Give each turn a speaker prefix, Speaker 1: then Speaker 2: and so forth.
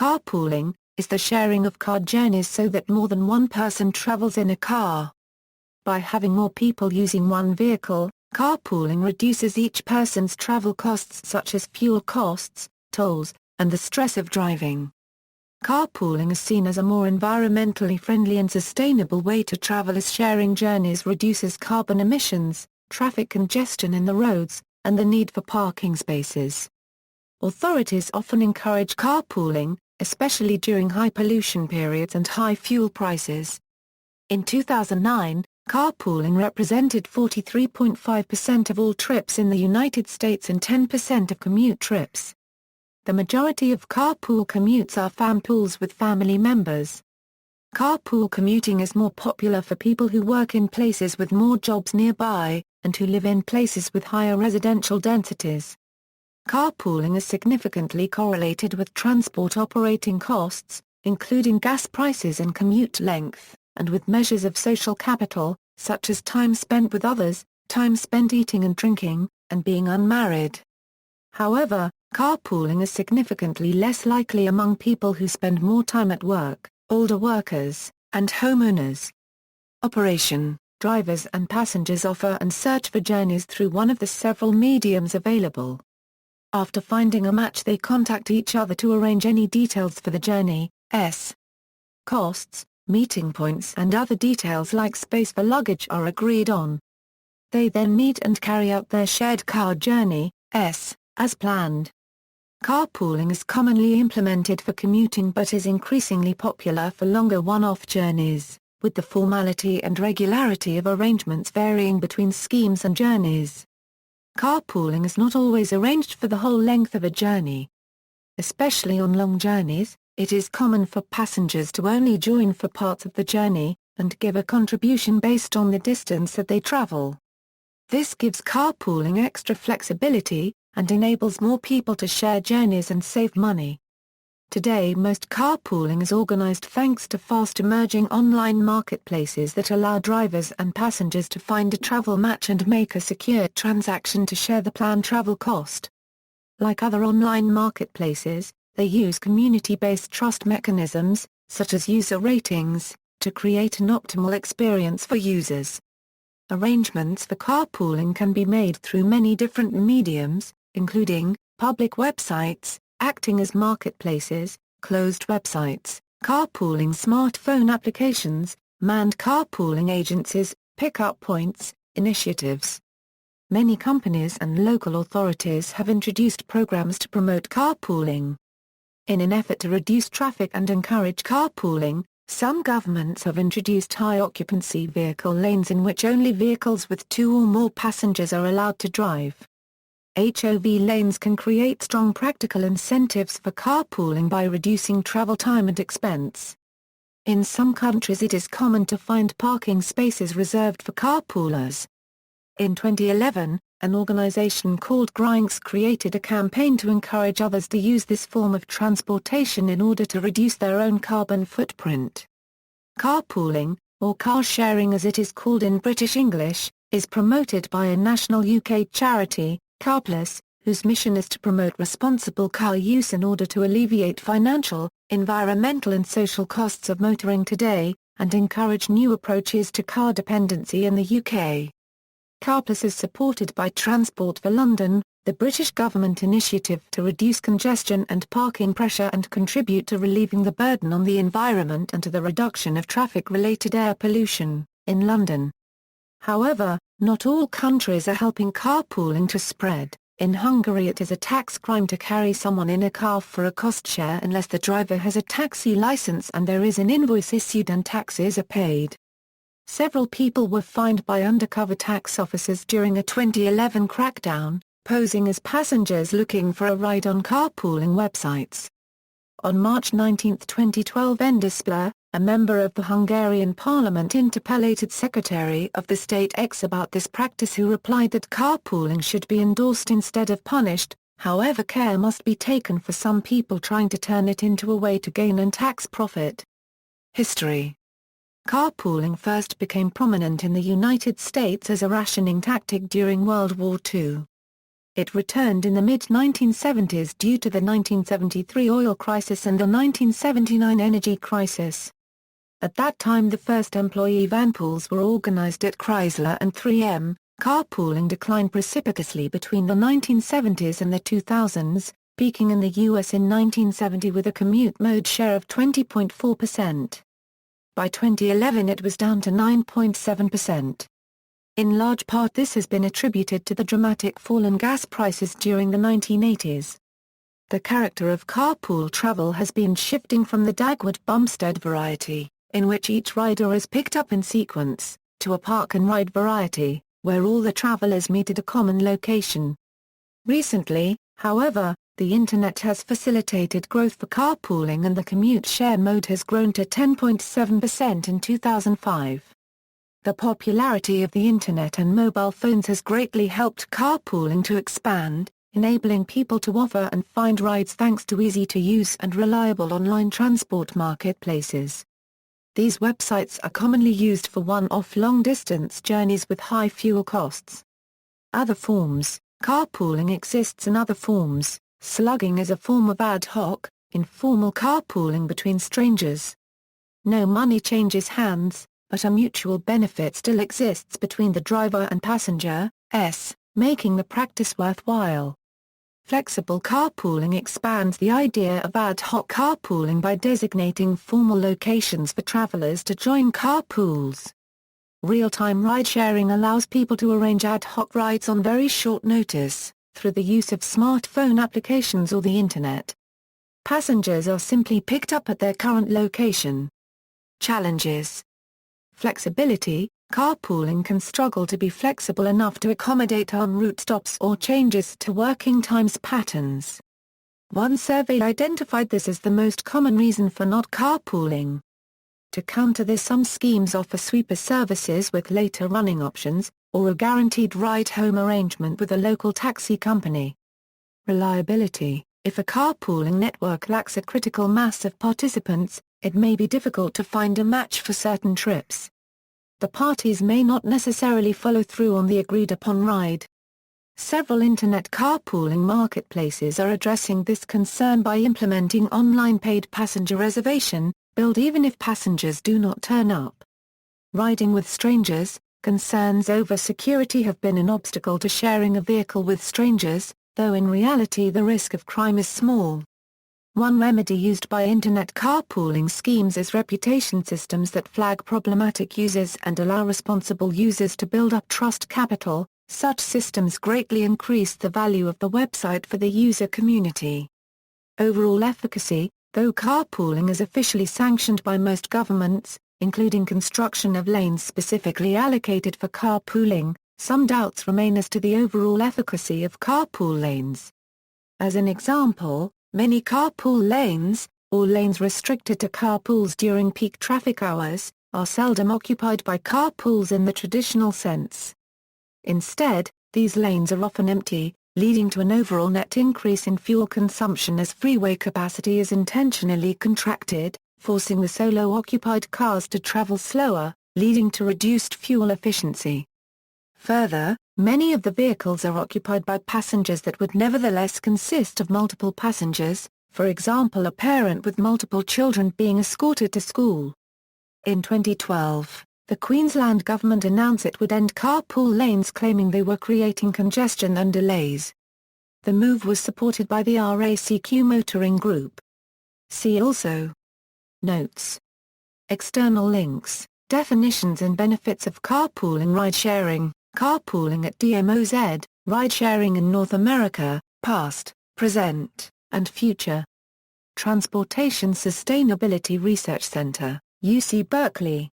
Speaker 1: Carpooling is the sharing of car journeys so that more than one person travels in a car. By having more people using one vehicle, carpooling reduces each person's travel costs such as fuel costs, tolls, and the stress of driving. Carpooling is seen as a more environmentally friendly and sustainable way to travel as sharing journeys reduces carbon emissions, traffic congestion in the roads, and the need for parking spaces. Authorities often encourage carpooling, especially during high pollution periods and high fuel prices. In 2009, carpooling represented 43.5% of all trips in the United States and 10% of commute trips. The majority of carpool commutes are fampools with family members. Carpool commuting is more popular for people who work in places with more jobs nearby, and who live in places with higher residential densities. Carpooling is significantly correlated with transport operating costs, including gas prices and commute length, and with measures of social capital, such as time spent with others, time spent eating and drinking, and being unmarried. However, carpooling is significantly less likely among people who spend more time at work, older workers, and homeowners. Operation: drivers and passengers offer and search for journeys through one of the several mediums available. After finding a match, they contact each other to arrange any details for the journey, costs, meeting points and other details like space for luggage are agreed on. They then meet and carry out their shared car journey, as planned. Carpooling is commonly implemented for commuting but is increasingly popular for longer one-off journeys, with the formality and regularity of arrangements varying between schemes and journeys. Carpooling is not always arranged for the whole length of a journey. Especially on long journeys, it is common for passengers to only join for parts of the journey, and give a contribution based on the distance that they travel. This gives carpooling extra flexibility, and enables more people to share journeys and save money. Today most carpooling is organized thanks to fast-emerging online marketplaces that allow drivers and passengers to find a travel match and make a secure transaction to share the planned travel cost. Like other online marketplaces, they use community-based trust mechanisms, such as user ratings, to create an optimal experience for users. Arrangements for carpooling can be made through many different mediums, including public websites, acting as marketplaces, closed websites, carpooling smartphone applications, manned carpooling agencies, pick-up points, initiatives. Many companies and local authorities have introduced programs to promote carpooling. In an effort to reduce traffic and encourage carpooling, some governments have introduced high-occupancy vehicle lanes in which only vehicles with 2 or more passengers are allowed to drive. HOV lanes can create strong practical incentives for carpooling by reducing travel time and expense. In some countries it is common to find parking spaces reserved for carpoolers. In 2011, an organization called Grinks created a campaign to encourage others to use this form of transportation in order to reduce their own carbon footprint. Carpooling, or car sharing as it is called in British English, is promoted by a national UK charity, Carpool, whose mission is to promote responsible car use in order to alleviate financial, environmental and social costs of motoring today, and encourage new approaches to car dependency in the UK. Carpool is supported by Transport for London, the British government initiative to reduce congestion and parking pressure and contribute to relieving the burden on the environment and to the reduction of traffic-related air pollution, in London. However, not all countries are helping carpooling to spread. In Hungary it is a tax crime to carry someone in a car for a cost share unless the driver has a taxi license and there is an invoice issued and taxes are paid. Several people were fined by undercover tax officers during a 2011 crackdown, posing as passengers looking for a ride on carpooling websites. On March 19, 2012, Endispla, a member of the Hungarian parliament, interpellated Secretary of the State X about this practice, who replied that carpooling should be endorsed instead of punished, however care must be taken for some people trying to turn it into a way to gain and tax profit. History. Carpooling first became prominent in the United States as a rationing tactic during World War II. It returned in the mid-1970s due to the 1973 oil crisis and the 1979 energy crisis. At that time the first employee vanpools were organized at Chrysler and 3M. Carpooling declined precipitously between the 1970s and the 2000s, peaking in the U.S. in 1970 with a commute mode share of 20.4%. By 2011 it was down to 9.7%. In large part this has been attributed to the dramatic fall in gas prices during the 1980s. The character of carpool travel has been shifting from the Dagwood-Bumstead variety, in which each rider is picked up in sequence, to a park-and-ride variety, where all the travelers meet at a common location. Recently, however, the Internet has facilitated growth for carpooling and the commute share mode has grown to 10.7% in 2005. The popularity of the Internet and mobile phones has greatly helped carpooling to expand, enabling people to offer and find rides thanks to easy-to-use and reliable online transport marketplaces. These websites are commonly used for one-off long-distance journeys with high fuel costs. Other forms. Carpooling exists in other forms. Slugging is a form of ad hoc, informal carpooling between strangers. No money changes hands, but a mutual benefit still exists between the driver and passenger, making the practice worthwhile. Flexible carpooling expands the idea of ad hoc carpooling by designating formal locations for travelers to join carpools. Real-time ride-sharing allows people to arrange ad hoc rides on very short notice, through the use of smartphone applications or the Internet. Passengers are simply picked up at their current location. Challenges. Flexibility. Carpooling can struggle to be flexible enough to accommodate en route stops or changes to working times patterns. One survey identified this as the most common reason for not carpooling. To counter this, some schemes offer sweeper services with later running options, or a guaranteed ride-home arrangement with a local taxi company. Reliability. If a carpooling network lacks a critical mass of participants, it may be difficult to find a match for certain trips. The parties may not necessarily follow through on the agreed-upon ride. Several Internet carpooling marketplaces are addressing this concern by implementing online paid passenger reservation, billed even if passengers do not turn up. Riding with strangers. Concerns over security have been an obstacle to sharing a vehicle with strangers, though in reality the risk of crime is small. One remedy used by Internet carpooling schemes is reputation systems that flag problematic users and allow responsible users to build up trust capital. Such systems greatly increase the value of the website for the user community. Overall efficacy. Though carpooling is officially sanctioned by most governments, including construction of lanes specifically allocated for carpooling, some doubts remain as to the overall efficacy of carpool lanes. As an example, many carpool lanes, or lanes restricted to carpools during peak traffic hours, are seldom occupied by carpools in the traditional sense. Instead, these lanes are often empty, leading to an overall net increase in fuel consumption as freeway capacity is intentionally contracted, forcing the solo-occupied cars to travel slower, leading to reduced fuel efficiency. Further, many of the vehicles are occupied by passengers that would nevertheless consist of multiple passengers, for example a parent with multiple children being escorted to school. In 2012, the Queensland government announced it would end carpool lanes, claiming they were creating congestion and delays. The move was supported by the RACQ Motoring Group. See also. Notes. External links, definitions and benefits of carpooling. Ride-sharing, carpooling at DMOZ, ride-sharing in North America, past, present, and future. Transportation Sustainability Research Center, UC Berkeley.